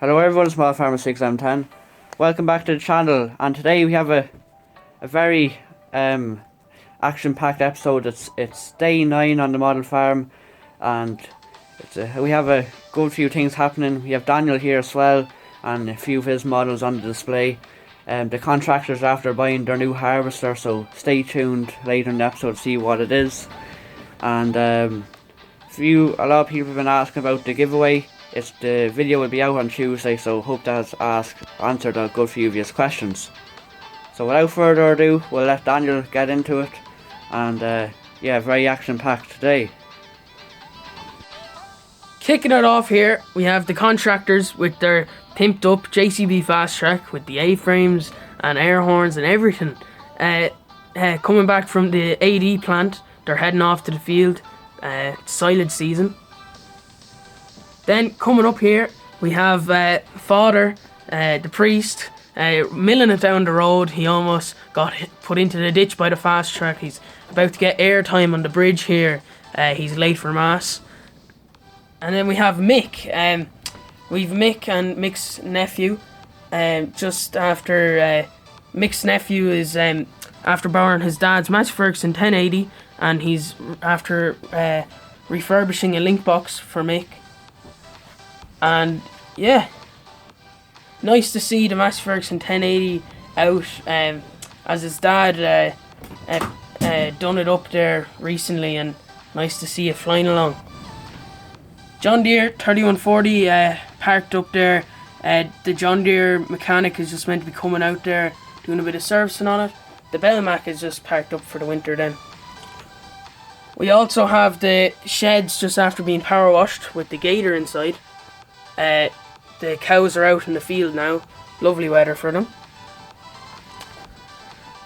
Hello everyone, it's modelfarmer 6M10. Welcome back to the channel, and today we have a very action-packed episode. It's day 9 on the model farm, and we have a good few things happening. We have Daniel here as well, and a few of his models on the display. The contractors are after buying their new harvester, so stay tuned later in the episode to see what it is. And a lot of people have been asking about the giveaway. The video will be out on Tuesday, so hope that has answered a good few of your questions. So without further ado, we'll let Daniel get into it, and very action packed today. Kicking it off here, we have the contractors with their pimped up JCB Fast Track with the A-frames and air horns and everything. Coming back from the AD plant, they're heading off to the field. Silage season. Then coming up here, we have Father, the priest, milling it down the road. He almost got put into the ditch by the fast track. He's about to get airtime on the bridge here. He's late for mass. And then we have Mick. We've Mick and Mick's nephew. Just after Mick's nephew is after borrowing his dad's Massey Ferguson 1080, and he's after refurbishing a link box for Mick. And yeah, nice to see the Massey Ferguson 1080 out, as his dad done it up there recently, and nice to see it flying along. John Deere 3140 parked up there. The John Deere mechanic is just meant to be coming out there doing a bit of servicing on it. The Bellmac is just parked up for the winter then. We also have the sheds just after being power washed with the gator inside. The cows are out in the field now. Lovely weather for them.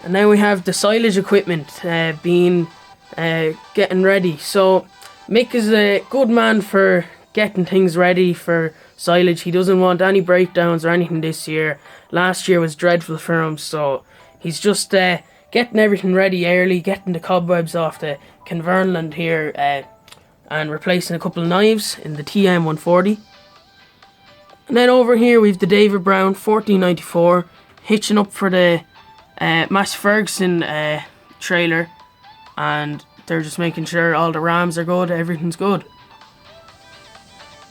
And now we have the silage equipment getting ready. So Mick is a good man for getting things ready for silage. He doesn't want any breakdowns or anything this year. Last year was dreadful for him, so he's just getting everything ready early, getting the cobwebs off the Convernland here, and replacing a couple of knives in the TM140. And then over here we've the David Brown 1494 hitching up for the Massey Ferguson trailer, and they're just making sure all the rams are good, everything's good.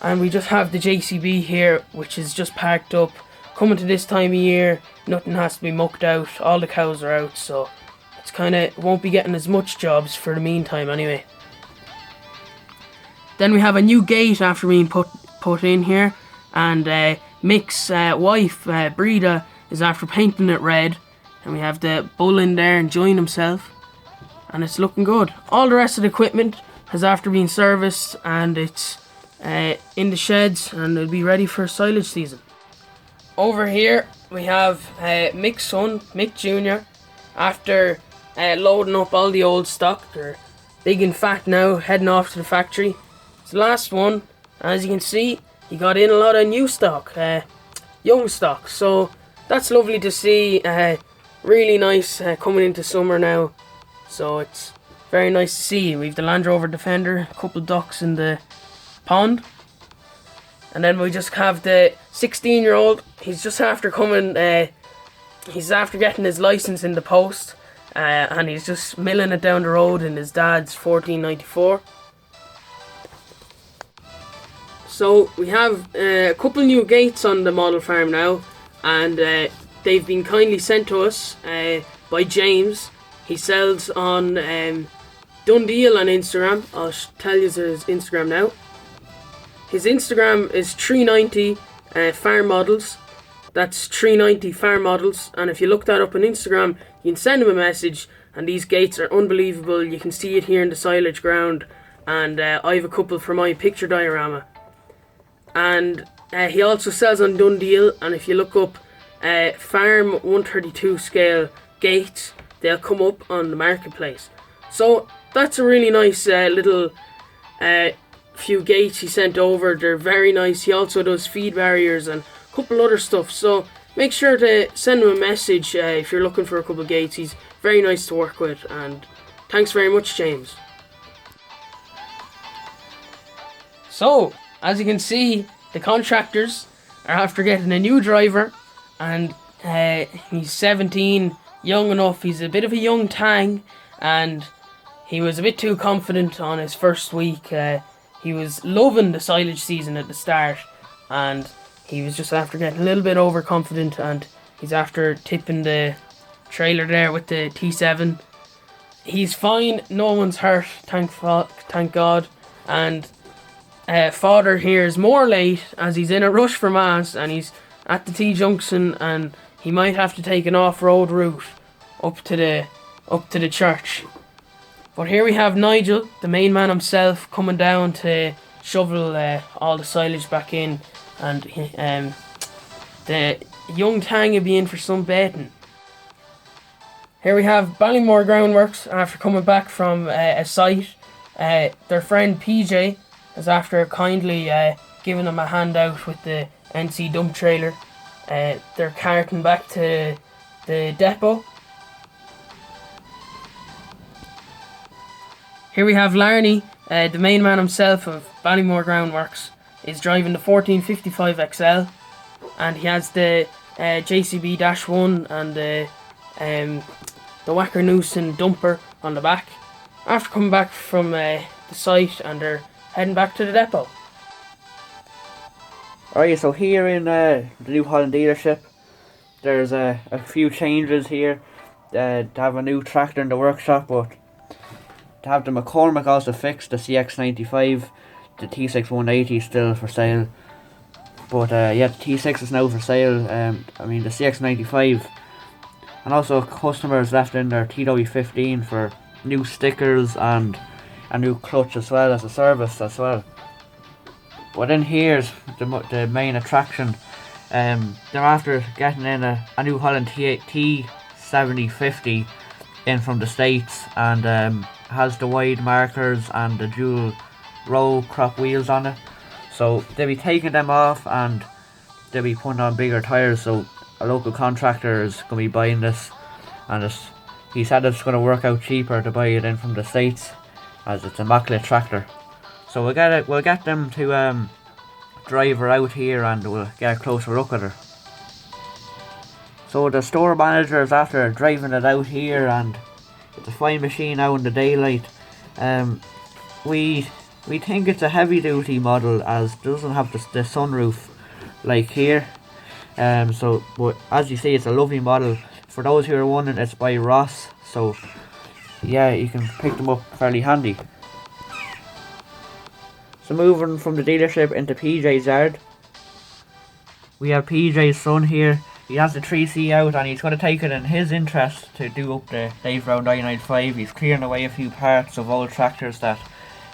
And we just have the JCB here, which is just parked up. Coming to this time of year, nothing has to be mucked out, all the cows are out, so it's won't be getting as much jobs for the meantime anyway. Then we have a new gate after being put in here. And Mick's wife, Breda, is after painting it red. And we have the bull in there enjoying himself. And it's looking good. All the rest of the equipment has after been serviced, and it's in the sheds, and it'll be ready for silage season. Over here we have Mick's son, Mick Jr. After loading up all the old stock. They're big and fat now, heading off to the factory. It's the last one. As you can see, he got in a lot of new stock, young stock, so that's lovely to see. Really nice coming into summer now, so it's very nice to see. We've the Land Rover Defender, a couple ducks in the pond, and then we just have the 16-year-old. He's just after coming, he's after getting his license in the post, and he's just milling it down the road in his dad's 1494. So we have a couple new gates on the model farm now, and they've been kindly sent to us by James. He sells on Dundee on Instagram. I'll tell you his Instagram now. His Instagram is 390 farm models. That's 390 farm models, and if you look that up on Instagram, you can send him a message, and these gates are unbelievable. You can see it here in the silage ground, and I have a couple for my picture diorama. And he also sells on Dundee, and if you look up farm 132 scale gates, they'll come up on the marketplace. So that's a really nice little few gates he sent over. They're very nice. He also does feed barriers and a couple other stuff, so make sure to send him a message if you're looking for a couple of gates. He's very nice to work with, and thanks very much, James. So as you can see, the contractors are after getting a new driver, and he's 17, young enough. He's a bit of a young tang, and he was a bit too confident on his first week. He was loving the silage season at the start, and he was just after getting a little bit overconfident, and he's after tipping the trailer there with the T7. He's fine, no one's hurt, thank God. And father here is more late as he's in a rush for mass, and he's at the T-junction, and he might have to take an off-road route up to the church. But here we have Nigel, the main man himself, coming down to shovel all the silage back in, and the young tang will be in for some baiting. Here we have Ballymore Groundworks after coming back from a site. Their friend PJ is after kindly giving them a handout with the NC dump trailer. They're carting back to the depot. Here we have Larney, the main man himself of Ballymore Groundworks, is driving the 1455 XL, and he has the JCB-1 and the Wacker Newson dumper on the back. After coming back from the site, and they're heading back to the depot. Alright, so here in the New Holland dealership, there's a few changes here. To have a new tractor in the workshop, but to have the McCormick also fixed, the CX95, the T6 180 is still for sale. But yeah, the T6 is now for sale. I mean the CX95. And also customers left in their TW15 for new stickers and a new clutch as well as a service as well. But in here's the main attraction. They're after getting in a New Holland T7050 in from the States, and has the wide markers and the dual row crop wheels on it. So they'll be taking them off and they'll be putting on bigger tyres, so a local contractor is going to be buying this, and he said it's going to work out cheaper to buy it in from the States as it's a immaculate tractor. So we'll get them to drive her out here and we'll get a closer look at her. So the store manager is after driving it out here, and it's a fine machine out in the daylight. We think it's a heavy duty model as it doesn't have the sunroof like here. But as you see, it's a lovely model. For those who are wondering, it's by Ross, so yeah, you can pick them up fairly handy. So moving from the dealership into PJ's yard, we have PJ's son here. He has the 3C out and he's going to take it in his interest to do up the Dave Round 995. He's clearing away a few parts of old tractors that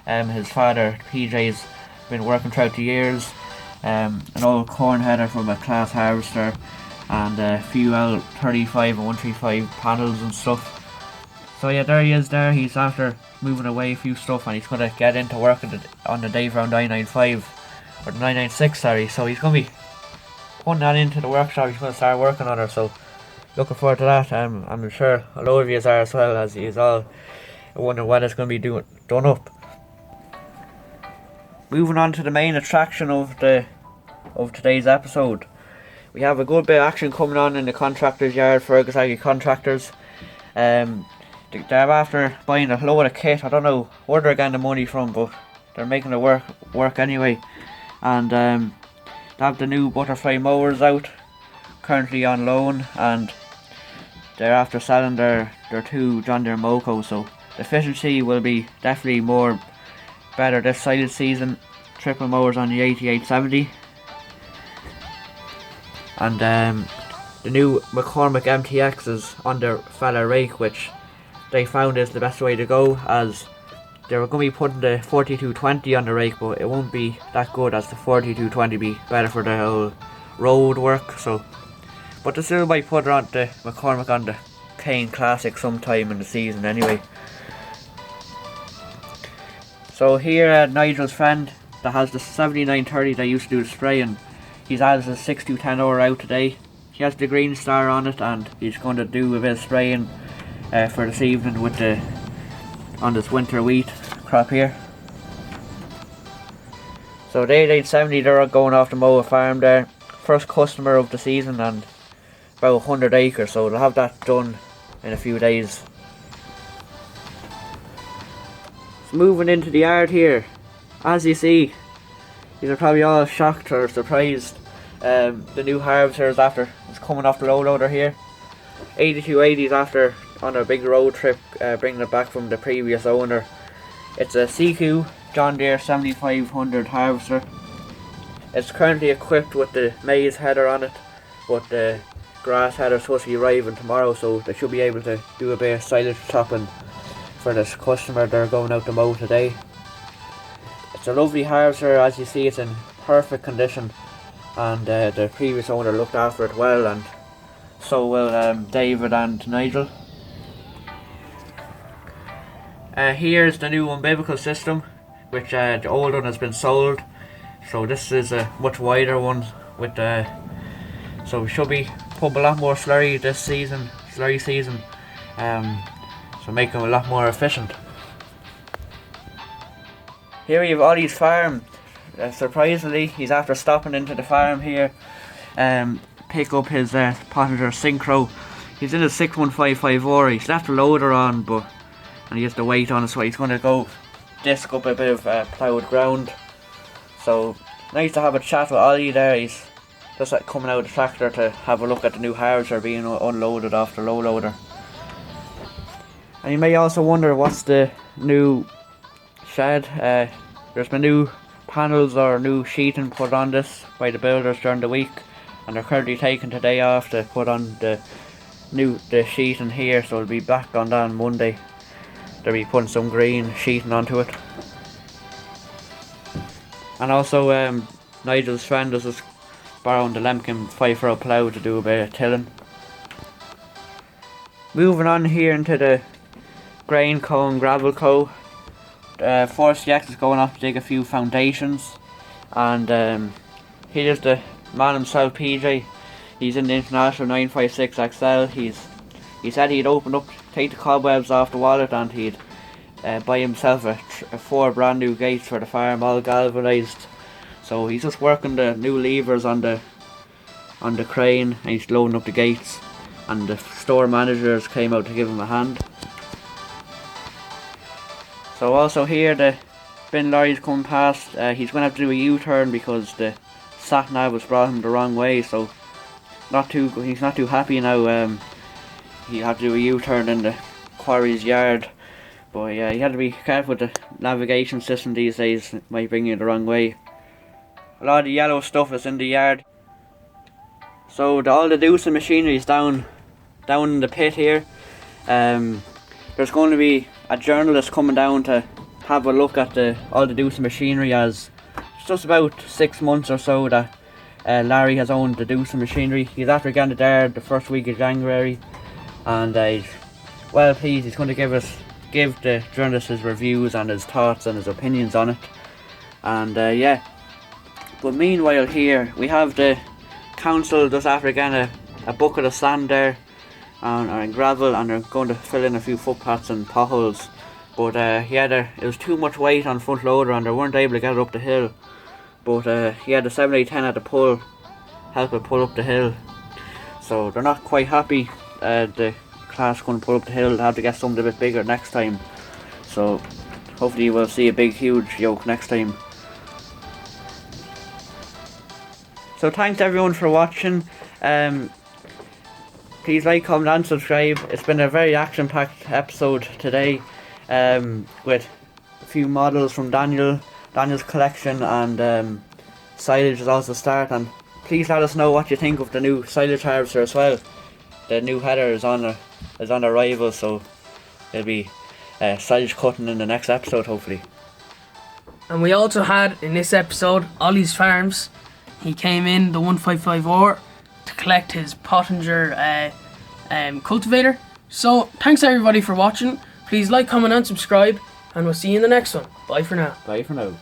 his father PJ's been working throughout the years. An old corn header from a class harvester, and a few L35 and 135 panels and stuff. So yeah, there he is there. He's after moving away a few stuff, and he's going to get into work on the Dave Round 995, or the 996, sorry. So he's going to be putting that into the workshop. He's going to start working on her, so looking forward to that. I'm sure a lot of you are as well, as he's all wondering when it's going to be done up. Moving on to the main attraction of today's episode, we have a good bit of action coming on in the contractors' yard, Fergus Aggie Contractors. They're after buying a load of kit. I don't know where they're getting the money from, but they're making it work anyway. And they have the new butterfly mowers out, currently on loan, and they're after selling their two John Deere Mocos, so the efficiency will be definitely better this silage season. Triple mowers on the 8870, and the new McCormick MTX is on their fella rake, which they found is the best way to go, as they were going to be putting the 4220 on the rake, but it won't be that good, as the 4220 be better for the whole road work. So, but they still might put on the McCormick on the Kane Classic sometime in the season anyway. So here Nigel's friend that has the 7930 that used to do the spraying, he's added a 6210 out today. He has the green star on it, and he's going to do a bit of spraying for this evening on this winter wheat crop here. So the 8870, they're going off the mower farm there. first customer of the season and about 100 acres, so they'll have that done in a few days. So moving into the yard here, as you see, these are probably all shocked or surprised. The new harvester is coming off the low loader here. 8280s after on a big road trip, bringing it back from the previous owner. It's a CQ John Deere 7500 harvester. It's currently equipped with the maize header on it, but the grass header is supposed to be arriving tomorrow, so they should be able to do a bit of silage chopping for this customer they're going out to mow today. It's a lovely harvester. As you see, it's in perfect condition, and the previous owner looked after it well, and so will David and Nigel. Here's the new umbilical system, which the old one has been sold. So this is a much wider one with so we should be pumping a lot more slurry this season, so make them a lot more efficient. Here we have Ollie's farm. Surprisingly, he's after stopping into the farm here, pick up his pottinger synchro. He's in a 61554. He's left the loader on, and he has the weight on it, so he's going to go disc up a bit of ploughed ground. So nice to have a chat with Ollie there. He's just coming out of the tractor to have a look at the new harvester being unloaded off the low loader. And you may also wonder what's the new shed. There's been new panels or new sheeting put on this by the builders during the week, and they're currently taking today off to put on the sheeting here, so it'll be back on that on Monday. They'll be putting some green sheeting onto it. And also Nigel's friend is just borrowing the Lemkin 5-furrow plough to do a bit of tilling. Moving on here into the grain co and gravel co. Forrest Yax is going off to dig a few foundations, and here's the man himself, PJ. He's in the International 956 XL. He said he'd take the cobwebs off the wallet, and he'd buy himself a 4 brand new gates for the farm, all galvanised. So he's just working the new levers on the crane, and he's loading up the gates, and the store managers came out to give him a hand. So also here the bin lorry's coming past. He's going to have to do a U-turn because the sat nav has brought him the wrong way, so he's not too happy now. He'll have to do a U-turn in the quarry's yard. But yeah, you have to be careful with the navigation system these days. It might bring you the wrong way. A lot of the yellow stuff is in the yard. So all the deucing machinery is down in the pit here. There's going to be a journalist coming down to have a look at all the deucing machinery, as it's just about 6 months or so that Larry has owned the deucing machinery. He's after getting it there the first week of January, and he's well pleased. He's going to give the journalist his reviews and his thoughts and his opinions on it. And yeah, but meanwhile here we have the council just after getting a bucket of sand there and gravel, and they're going to fill in a few footpaths and potholes. But yeah, it was too much weight on front loader and they weren't able to get it up the hill. But yeah, the 7810 had to help it pull up the hill. So they're not quite happy. The class couldn't pull up the hill. They'll have to get something a bit bigger next time. So hopefully we'll see a big huge yoke next time. So thanks everyone for watching. Please like, comment and subscribe. It's been a very action-packed episode today, with a few models from Daniel's collection, and Silage is also start. And please let us know what you think of the new Silage harvester as well. The new header is on arrival, so there'll be silage cutting in the next episode hopefully. And we also had in this episode Ollie's Farms. He came in the 1554 to collect his pottinger cultivator. So thanks everybody for watching. Please like, comment and subscribe, and we'll see you in the next one. Bye for now. Bye for now.